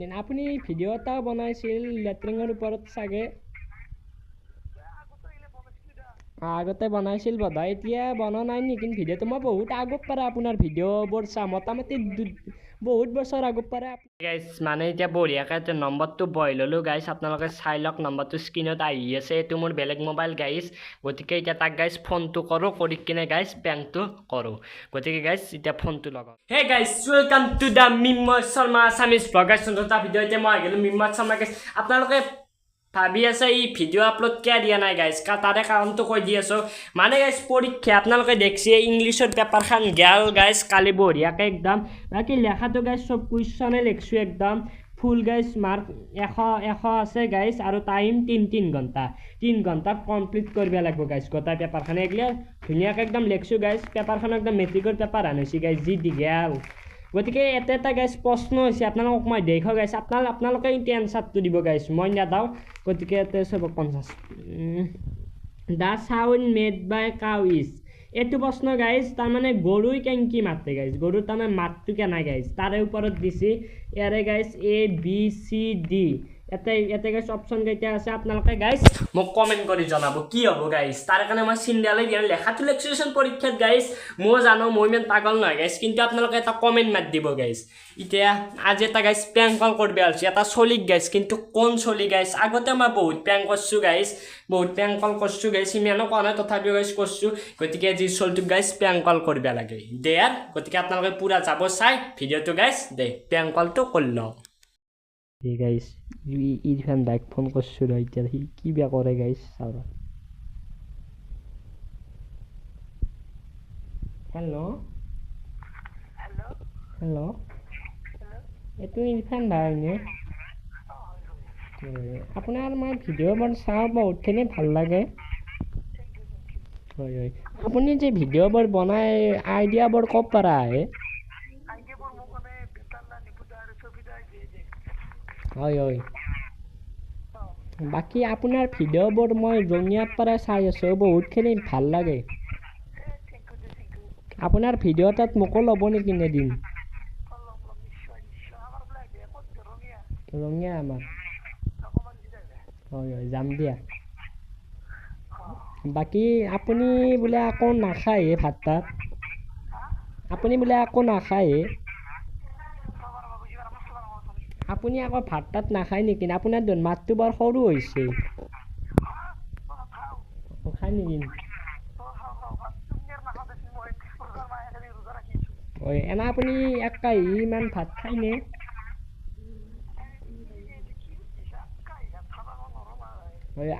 আপুনি ভিডিঅ' এটা বনাইছিল লেট্ৰিনৰ ওপৰত চাগে আগতে বনাইছিল বোধ এতিয়া বনোৱা নাই নেকি ভিডিঅ'টো মই বহুত আগত পৰা আপোনাৰ ভিডিঅ'বোৰ চাওঁ মোটামুটি বহুত বছৰ আগত পৰা গাইজ মানে এতিয়া বঢ়িয়াকৈ নম্বৰটো বহাই ল'লোঁ গাইজ আপোনালোকে চাই লওক নম্বৰটো স্ক্ৰীনত আহি আছে এইটো মোৰ বেলেগ মোবাইল গাইজ গতিকে এতিয়া তাক গাইজ ফোনটো কৰোঁ কৰি কিনে গাইজ পেংটো কৰোঁ গতিকে গাইজ এতিয়া ফোনটো লগাওঁ hey guys welcome to the Minmoy Sharma Assamese blog guys নতুন ভিডিঅ' এতিয়া মই আহিলোঁ মিন্ময় শৰ্মা গাইজ আপোনালোকে ভাবি আছে এই ভিডিঅ' আপলোড কিয় দিয়া নাই গাইজ তাৰে কাৰণটো কৈ দি আছোঁ মানে গাইজ পৰীক্ষা আপোনালোকে দেখিছে ইংলিছৰ পেপাৰখন গেল গাইজ কালি বঢ়িয়াকৈ একদম বাকী লেখাটো গাইজ চব কুৱেশ্যনে লিখিছোঁ একদম ফুল গাইজ মাৰ্ক 100 আছে গাইজ আৰু টাইম 3 ঘণ্টা 3 ঘণ্টাত কমপ্লিট কৰিব লাগিব গাইজ গোটেই পেপাৰখন এগিলা ধুনীয়াকৈ একদম লিখিছোঁ গাইজ পেপাৰখন একদম মেট্ৰিকৰ পেপাৰ আনিছে গাইজ যি দীঘল গতিকে এটা গাইজ প্ৰশ্ন হৈছে আপোনালোকক মই দেখুৱাওঁ গাইজ আপোনালোকে এতিয়া এনচাৰটো দিব গাইজ মই নাযাওঁ গতিকে ইয়াতে 50 the sound made by cow is এইটো প্ৰশ্ন গাইজ তাৰমানে গৰুই কেংকি মাতে গাইজ গৰু তাৰমানে মাতটো কেনে গাইজ তাৰে ওপৰত দিছে ইয়াৰে গাইজ ABCD ইয়াতে গাইজ অপশ্যন কেইটা আছে আপোনালোকে গাইজ মোক কমেণ্ট কৰি জনাব কি হ'ব গাইজ তাৰ কাৰণে মই চিন্তালৈ দিয়া লেখাটো লেকচন পৰীক্ষাত গাইজ মই জানো মই ইমান পাগল নহয় গাইজ কিন্তু আপোনালোকে এটা কমেণ্ট মাত দিব গাইজ এতিয়া আজি এটা গাইজ প্ৰেংক কল কৰিব আছে এটা চলিক গাইজ কিন্তু কোন চলি গাইজ আগতে মই বহুত প্ৰেংক কৰিছোঁ গাইজ বহুত প্ৰেংক কল কৰিছোঁ গাইজ ইমানো কোৱা নাই তথাপিও গাইজ কৰিছোঁ গতিকে আজি চলিটোক গাইজ প্ৰেংক কল কৰিব লাগে দে আৰু গতিকে আপোনালোকে পূৰা যাব চাই ভিডিঅ'টো গাইজ দে প্ৰেংক কলটো কৰি লওঁ এই গাইজ ইৰফান বাইক ফোন কৰিছোঁ ৰ এতিয়া সি কি বেয়া কৰে গাইজ চাওঁ হেল্ল' হেল্ল' এইটো ইৰফান ভাইনে আপোনাৰ মই ভিডিঅ'বোৰ চাওঁ বহুতখিনি ভাল লাগে হয় হয় আপুনি যে ভিডিঅ'বোৰ বনাই আইডিয়াবোৰ ক'ৰ পৰা আহে হয় হয় বাকী আপোনাৰ ভিডিঅ'বোৰ মই ৰঙিয়াৰ পৰা চাই আছোঁ বহুতখিনি ভাল লাগে আপোনাৰ ভিডিঅ' তাত মোকো ল'ব নেকি এদিন ৰঙিয়া আমাৰ হয় হয় যাম দিয়া বাকী আপুনি বোলে আকৌ নাখায়ে ভাত তাত আপুনি বোলে আকৌ নাখায়ে আপুনি আকৌ ভাত তাত নাখায় নেকি আপোনাৰ মাতটো বৰ সৰু হৈছে খায় নেকি হয় এনে আপুনি একাই ইমান ভাত খায়নে হয়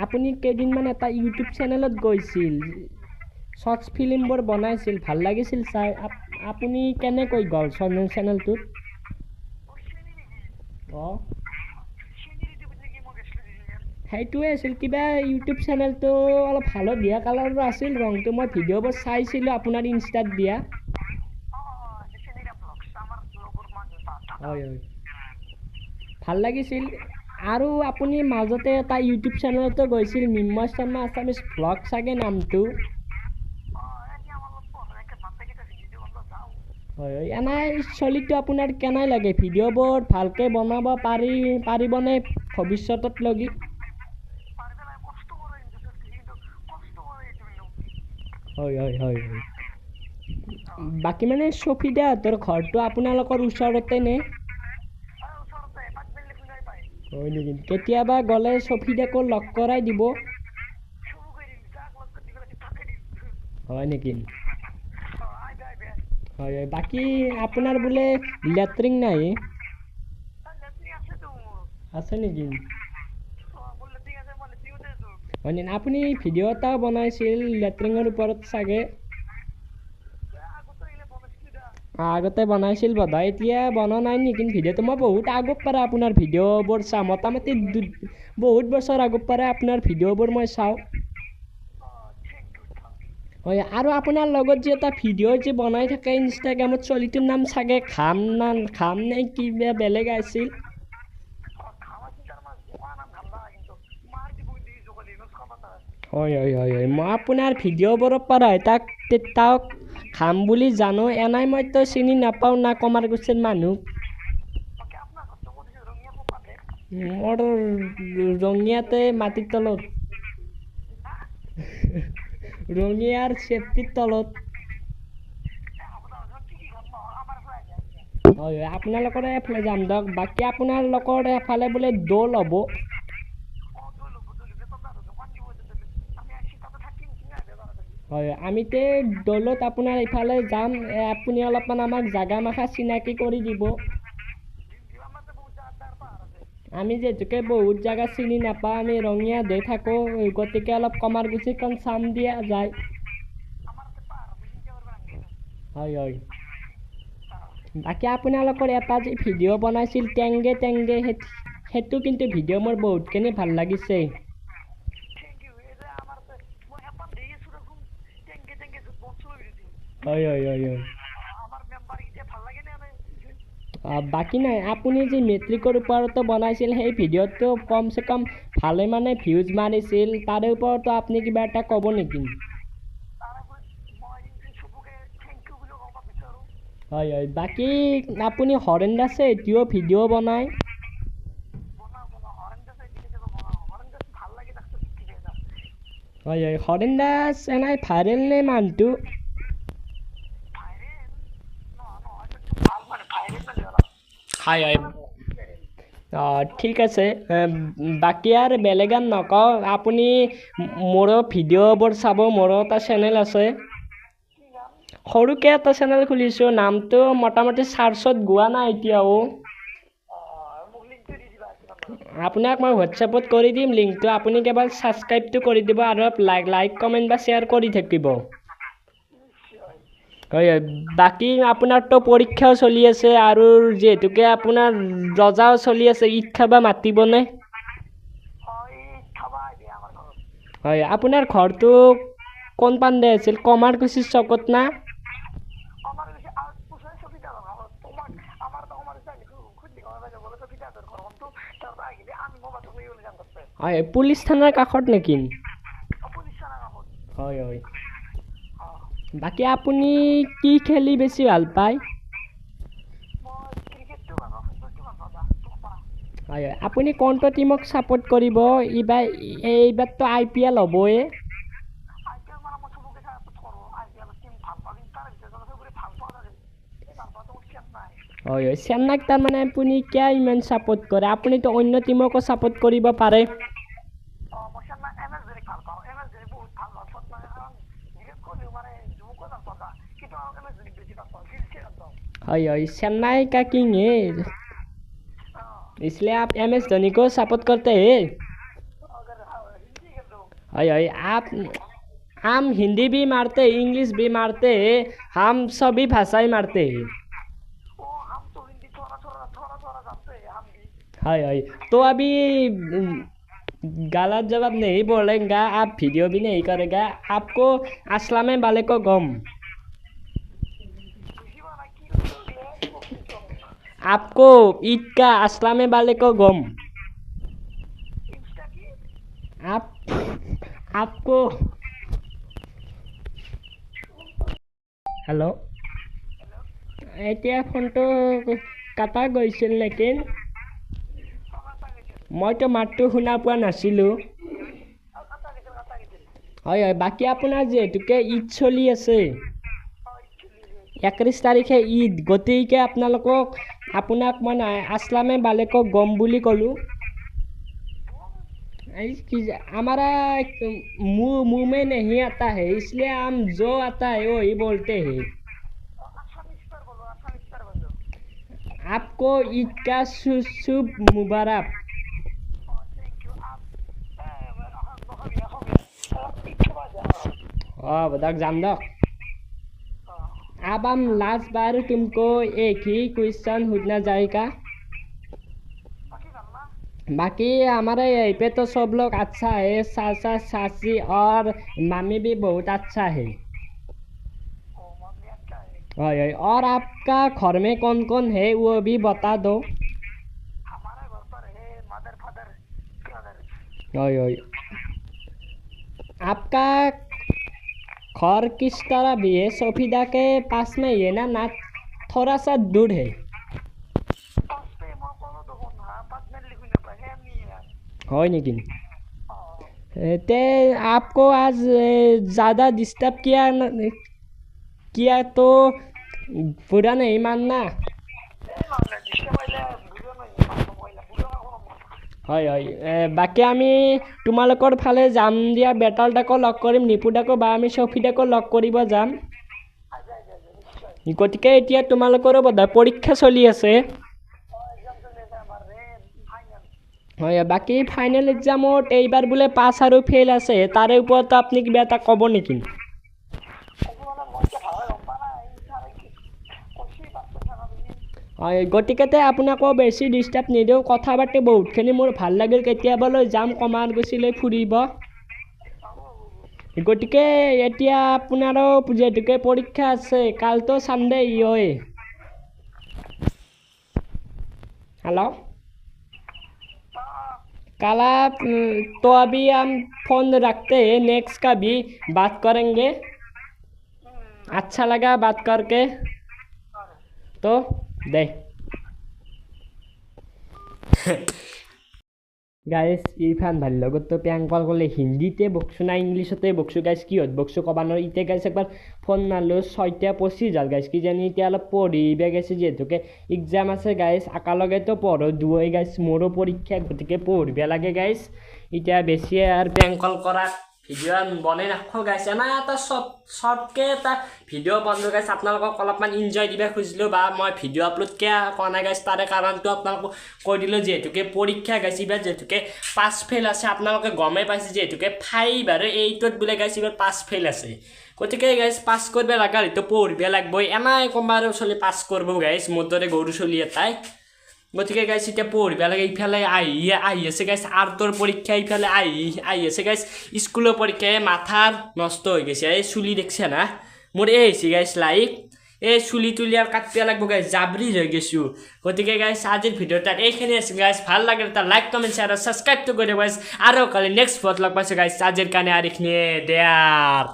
আপুনি কেইদিনমান এটা ইউটিউব চেনেলত গৈছিল শ্বৰ্টছ ফিল্মবোৰ বনাইছিল ভাল লাগিছিল চাই আপুনি কেনেকৈ গ'ল চেনেলটোত অঁ সেইটোৱে আছিল কিবা ইউটিউব চেনেলটো অলপ হালধীয়া কালাৰৰ আছিল ৰংটো মই ভিডিঅ'বোৰ চাইছিলোঁ আপোনাৰ ইনষ্টাত দিয়া হয় হয় ভাল লাগিছিল আৰু আপুনি মাজতে এটা ইউটিউব চেনেলতো গৈছিল মিন্ময় শৰ্মা আছামিজ ব্লগ চাগে নামটো হয় হয় এনেই চলিটো আপোনাৰ কেনে লাগে ভিডিঅ'বোৰ ভালকৈ বনাব পাৰিবনে ভৱিষ্যতত লগি হয় হয় হয় হয় বাকী মানে চফিদাহঁতৰ ঘৰটো আপোনালোকৰ ওচৰতে নে হয় নেকি কেতিয়াবা গ'লে চফিদাকো লগ কৰাই দিব হয় নেকি হয় হয় বাকী আপোনাৰ বোলে লেট্ৰিন নাই আছে নেকি হয় নেকি আপুনি ভিডিঅ' এটা বনাইছিল লেট্ৰিনৰ ওপৰত চাগে আগতে বনাইছিল বোধ এতিয়া বনোৱা নাই নেকি ভিডিঅ'টো মই বহুত আগত পৰা আপোনাৰ ভিডিঅ'বোৰ চাওঁ মোটামুটি বহুত বছৰ আগত পৰা আপোনাৰ ভিডিঅ'বোৰ মই চাওঁ হয় আৰু আপোনাৰ লগত যে এটা ভিডিঅ' যে বনাই থাকে ইনষ্টাগ্ৰামত চলিটোৰ নাম চাগে ঘাম নে কিবা বেলেগ আছিল হয় হয় হয় হয় মই আপোনাৰ ভিডিঅ'বোৰৰ পৰা তাক খাম বুলি জানো এনাই মইতো চিনি নাপাওঁ না কমাৰকুছিৰ মানুহ মোৰ ৰঙিয়াতে মাটিৰ তলত ৰঙিয়াৰ চেফটিৰ তলত হয় আপোনালোকৰ এফালে যাম দিয়ক বাকী আপোনালোকৰ এফালে বোলে দৌল হ'ব হয় আমিতে দৌলত আপোনাৰ ইফালে যাম আপুনি অলপমান আমাক জাগা মাখা চিনাকি কৰি দিব আমি যিহেতুকে বহুত জাগা চিনি নাপাওঁ আমি ৰঙিয়া দে থাকোঁ গতিকে অলপ কমাৰকুছিখন চাম দিয়া যায় হয় হয় বাকী আপোনালোকৰ এটা যে ভিডিঅ' বনাইছিল টেংগে টেংগে সেইটো কিন্তু ভিডিঅ' মোৰ বহুতখিনি ভাল লাগিছে হয় হয় হয় হয় বাকী নাই আপুনি যে মেট্ৰিকৰ ওপৰতো বনাইছিল সেই ভিডিঅ'টো কমচে কম ভালে মানে ভিউজ মাৰিছিল তাৰে ওপৰতো আপুনি কিবা এটা ক'ব নেকি হয় হয় বাকী আপুনি হৰেণ দাসে এতিয়াও ভিডিঅ' বনায় হয় হয় হৰেণ দাস এনাই ভাইৰেল নে মানুহটো হয় হয় ঠিক আছে বাকী আৰু বেলেগ গান নকওঁ আপুনি মোৰো ভিডিঅ'বোৰ চাব মোৰো এটা চেনেল আছে সৰুকৈ এটা চেনেল খুলিছোঁ নামটো মোটামুটি চাৰ্চত গোৱা নাই এতিয়াও আপোনাক মই হোৱাটছএপত কৰি দিম লিংকটো আপুনি কেৱল ছাবস্ক্ৰাইবটো কৰি দিব আৰু লাইক কমেণ্ট বা শ্বেয়াৰ কৰি থাকিব হয় বাকী আপোনাৰতো পৰীক্ষাও চলি আছে আৰু যিহেতুকে আপোনাৰ ৰজাও চলি আছে ঈদ খাব মাতিবনে হয় আপোনাৰ ঘৰটো কোন পাণ্ডে আছিল কমাৰকুছিৰ চকত না হয় পুলিচ থানাৰ কাষত নেকি হয় হয় বাকী আপুনি কি খেলি বেছি ভাল পায় হয় হয় আপুনি কোনটো টিমক ছাপোৰ্ট কৰিব এইবাৰতো IPL হ'বই হয় হয় চেন্নাইক তাৰমানে আপুনি কিয় ইমান ছাপোৰ্ট কৰে আপুনিতো অন্য টিমকো ছাপোৰ্ট কৰিব পাৰে হয় হয় চেन्नई का किंग है इसलिए आप MS धोनी को सपोर्ट करते हैं है आप हम हिंदी भी मारते हैं इंग्लिश भी मारते हैं हम सभी भाषाएं मारते हैं है तो अभी गलत जवाब नहीं बोलेगा आप वीडियो भी नहीं करेगा आपको अस्सलाम वालेकुम आपको ईद का अस्सलाम वालेकुम आपको हेलो এতিয়া ফোনটো কাটা গৈছিল নেকি মইতো মাতটো শুনা পোৱা নাছিলোঁ হয় হয় বাকী আপোনাৰ যিহেতুকে ঈদ চলি আছে 31 তাৰিখে ঈদ গতিকে আপোনাক মই अस्सलाम वालेकुम বুলি ক'লোঁ हमारा मुंह में नहीं आता है इसलिए हम जो आता है वही बोलते हैं आपको ईद का शुभ मुबारक बताओ जान दो अब हम लास्ट बार तुमको एक ही क्वेश्चन पूछना जाएगा बाकी हमारे यहाँ पे तो सब लोग अच्छा है चाचा चाची और मामी भी बहुत अच्छा है और आपका घर में कौन कौन है वो भी बता दो हमारे घर पर है मदर फादर ब्रदर आपका घर किस तरह भी है? सोफीदा के पास में ही है ना थोड़ा सा दूर है? হয় নেকি? ते आपको आज ज़्यादा डिस्टर्ब किया तो बुरा नहीं मानना। হয় হয় বাকী আমি তোমালোকৰ ফালে যাম দিয়া, বেটালটাকো লগ কৰিম, নিপুদাকো বা আমি চফিদাকো লগ কৰিব যাম। গতিকে এতিয়া তোমালোকৰো বোধহয় পৰীক্ষা চলি আছে। হয় বাকী ফাইনেল এক্সামত এইবাৰ বোলে পাছ আৰু ফেইল আছে, তাৰে ওপৰতো আপুনি কিবা এটা ক'ব নেকি? হয় গতিকে আপোনাকো বেছি ডিষ্টাৰ্ব নিদিওঁ, কথা পাতি বহুতখিনি মোৰ ভাল লাগিল। কেতিয়াবালৈ যাম কমাৰকুছিলৈ ফুৰিব। গতিকে এতিয়া আপোনাৰো যিহেতুকে পৰীক্ষা আছে, কালতো চানডে হয়। हेलो कल आप तो अभी हम फ़ोन रखते हैं, नेक्स्ट का भी बात करेंगे। अच्छा लगा बात करके तो दे গাইজ ইরফান ভাইৰ লগততো প্ৰেংক কল কৰিলে হিন্দীতে বকছো না ইংলিছতে বকছো গাইজ, কিহত বকছো ক'বা নোৱাৰো। এতিয়া গাইজ একবাৰ ফোন মাৰিলোঁ 6:25 গাইজ, কিজানি এতিয়া অলপ পঢ়িব গৈছে, যিহেতুকে এক্সাম আছে গাইজ। একেলগেতো পঢ়ো দুই গাইজ, মোৰো পৰীক্ষা, গতিকে পঢ়িব লাগে গাইজ। এতিয়া বেছি আৰু প্ৰেংক কল কৰা ভিডিঅ' বনাই ৰাখোঁ গাইজ, এনে এটা শ্বৰ্টকৈ এটা ভিডিঅ' বনালোঁ গাইজ। আপোনালোকক অলপমান ইনজয় দিব খুজিলোঁ, বা মই ভিডিঅ' আপলোড কিয় কৰা নাই গাইজ, তাৰে কাৰণটো আপোনালোকক কৈ দিলোঁ। যিহেতুকে পৰীক্ষা গাইজ, এইবাৰ যিহেতুকে পাছ ফেইল আছে, আপোনালোকে গমেই পাইছে, যিহেতুকে 5 আৰু 8ত বোলে গাইজ এইবাৰ পাছ ফেইল আছে। গতিকে গাইজ পাছ কৰিব লগা হয়তো পঢ়িব লাগিবই, এনাই কোনোবা আৰু চলি পাছ কৰিব গাইজ, মোৰ দৰে গৰু চলি এটাই। গতিকে গাইজ এতিয়া পঢ়িব লাগে। ইফালে আহি আছে গাইজ আৰ্টৰ পৰীক্ষা, ইফালে আহি আছে গাইজ স্কুলৰ পৰীক্ষাই, মাথাৰ নষ্ট হৈ গৈছে। এই চুলি দেখছে না মোৰ, এই হৈছে গাইজ লাইক, এই চুলি তুলি আৰু কাটিব লাগিব গাইজ, জাবৰি হৈ গৈছোঁ। গতিকে গাইজ আজিৰ ভিডিঅ'ত এইখিনি আছে গাইজ। ভাল লাগে এটা লাইক কমেণ্ট শ্বেয়াৰ আৰু ছাবস্ক্ৰাইবটো কৰি গাইজ, আৰু কালি নেক্সট ভিডিঅ'ত লগ পাইছোঁ গাইজ। আজিৰ কাৰণে আৰু এইখিনিয়ে দেয়াৰ।